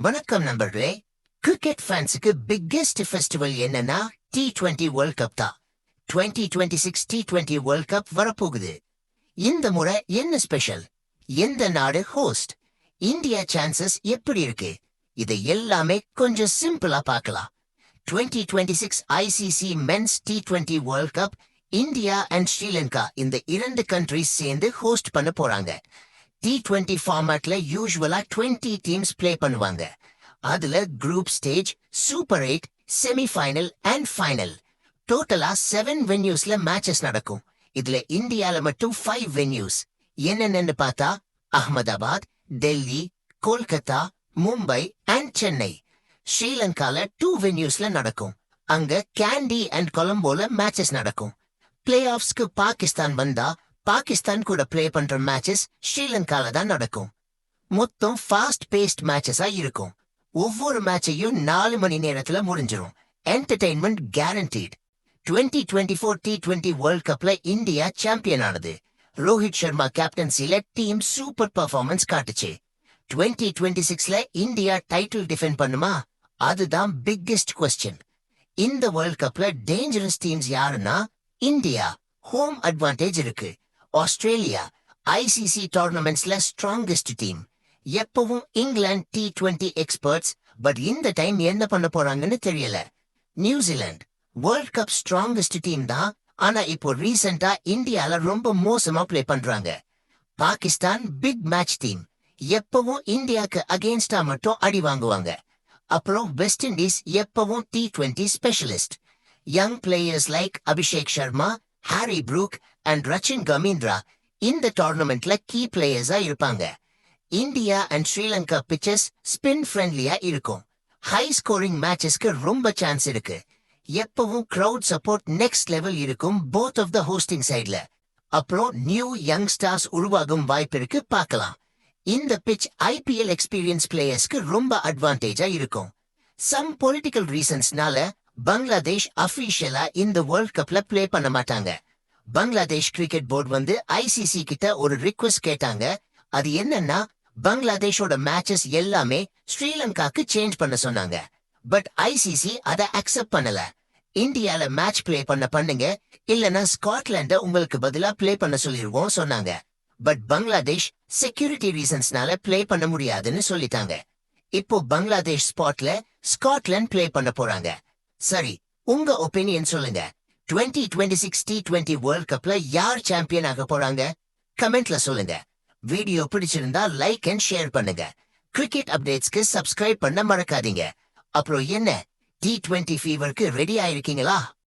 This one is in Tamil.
வணக்கம் நண்பர்களே. கிரிக்கெட் ஃபேன்ஸுக்கு பிக்கெஸ்ட் ஃபெஸ்டிவல் என்னன்னா T20 வேர்ல்ட் கப் தான். 2026 T20 வேர்ல்ட் கப் வரப்போகுது. இந்த முறை என்ன ஸ்பெஷல்? எந்த நாடு ஹோஸ்ட்? இந்தியா சான்சஸ் எப்படி இருக்கு? இதை எல்லாமே கொஞ்சம் சிம்பிளா பார்க்கலாம். 2026 ICC men's T20 world cup India and Sri Lanka இந்த இரண்டு கண்ட்ரிஸ் சேர்ந்து ஹோஸ்ட் பண்ண போறாங்க. T20 ஃபார்மேட்ல யூசுவலா 20 டீம்ஸ் பிளே பண்ணுவாங்க. அதுல group stage, super 8, semi-final and final. டோட்டலா 7 வென்யூஸ்ல மேட்சஸ் நடக்கும். இதுல இந்தியால மட்டும் 5 வென்யூஸ். என்னென்னு பார்த்தா அஹமதாபாத், டெல்லி, கொல்கத்தா, மும்பை அண்ட் சென்னை. ஸ்ரீலங்கால 2 வென்யூஸ்ல நடக்கும். அங்க கேண்டி அண்ட் கொலம்போல மேட்சஸ் நடக்கும். பிளே ஆஃப்ஸ்க்கு பாகிஸ்தான் வந்தா பாகிஸ்தான் கூட பிளே பண்ற மேட்சஸ் ஸ்ரீலங்கால தான் நடக்கும். மொத்தம் ஃபாஸ்ட் பேஸ்ட் மேட்சஸா இருக்கும். ஒவ்வொரு மேட்சையும் 4 மணி நேரத்துல முடிஞ்சிரும். Entertainment guaranteed. 2024 T20 வேர்ல்ட் கப்ல இந்தியா சாம்பியன் ஆனது. ரோஹித் சர்மா கேப்டன்சில டீம் சூப்பர் பர்ஃபார்மன்ஸ் காட்டுச்சு. 2026ல இந்தியா டைட்டில் டிஃபெண்ட் பண்ணுமா? அதுதான் பிக்கெஸ்ட் கொஸ்டின். இந்த வேர்ல்ட் கப்ல டேஞ்சரஸ் டீம்ஸ் யாருன்னா இந்தியா ஹோம் அட்வான்டேஜ் இருக்கு. ஆஸ்திரேலியா ICC டோர்னமெண்ட்ஸ்ல ஸ்ட்ராங்கஸ்ட் டீம். எப்பவும் இங்கிலாந்து T20 எக்ஸ்பர்ட்ஸ், பட் இந்த டைம் என்ன பண்ண போறாங்கன்னு தெரியல. New Zealand world cup strongest team தான், ஆனா இப்போ ரீசெண்டா இந்தியால ரொம்ப மோசமா பிளே பண்றாங்க. பாகிஸ்தான் பிக் மேட்ச் டீம், எப்பவும் இந்தியாக்கு அகேன்ஸ்டா மட்டும் அடி வாங்குவாங்க. அப்புறம் வெஸ்ட் இண்டீஸ் எப்பவும் T20 specialist. Young players like Abhishek Sharma, Harry Brook and Rachin கமீந்திரா இந்த டோர்னமெண்ட்ல கீ பிளேயர்ஸா இருப்பாங்க. India and Sri Lanka pitches spin ஃப்ரெண்ட்லியா இருக்கும். ஹை ஸ்கோரிங் மேட்சஸ்க்கு ரொம்ப சான்ஸ் இருக்கு. எப்பவும் கிரவுட் சப்போர்ட் நெக்ஸ்ட் லெவல் இருக்கும் போத் ஆஃப் த ஹோஸ்டிங் சைட்ல. அப்புறம் நியூ யங் ஸ்டார்ஸ் உருவாகும் வாய்ப்பு இருக்கு, பார்க்கலாம். இந்த பிச் IPL எக்ஸ்பீரியன்ஸ் பிளேயர்ஸ்க்கு ரொம்ப அட்வான்டேஜா இருக்கும். சம் பொலிட்டிக்கல் ரீசன்ஸ்னால பங்களாதேஷ் அபிஷியலா இந்த வேர்ல்ட் கப்ல பிளே பண்ண மாட்டாங்க. பங்களாதேஷ் கிரிக்கெட் போர்டு வந்து ICC கிட்ட ஒரு ரிக்வெஸ்ட் கேட்டாங்க. அது என்னன்னா பங்களாதேஷோட மேட்சஸ் எல்லாமே ஸ்ரீலங்காக்கு சேஞ்ச் பண்ண சொன்னாங்க. பட் ICC அதை அக்செப்ட் பண்ணல. இந்தியால மேட்ச் பிளே பண்ணுங்க, இல்லனா ஸ்காட்லாண்ட உங்களுக்கு பதிலா பிளே பண்ண சொல்லிருவோம் சொன்னாங்க. பட் பங்களாதேஷ் செக்யூரிட்டி ரீசன்ஸ்னால பிளே பண்ண முடியாதுன்னு சொல்லிட்டாங்க. இப்போ பங்களாதேஷ் ஸ்பாட்ல ஸ்காட்லாந்து பிளே பண்ண போறாங்க. சரி, உங்க ஒப்பீனியன் சொல்லுங்க. 2026 T20 வேர்ல்ட் கப்ல யார் சாம்பியன் ஆக போறாங்க? கமெண்ட்ல சொல்லுங்க. வீடியோ பிடிச்சிருந்தா லைக் அண்ட் ஷேர் பண்ணுங்க. கிரிக்கெட் அப்டேட்ஸ்க்கு சப்ஸ்கிரைப் பண்ண மறக்காதீங்க. அப்புறம் என்ன, T20 ஃபீவருக்கு ரெடி ஆயிருக்கீங்களா?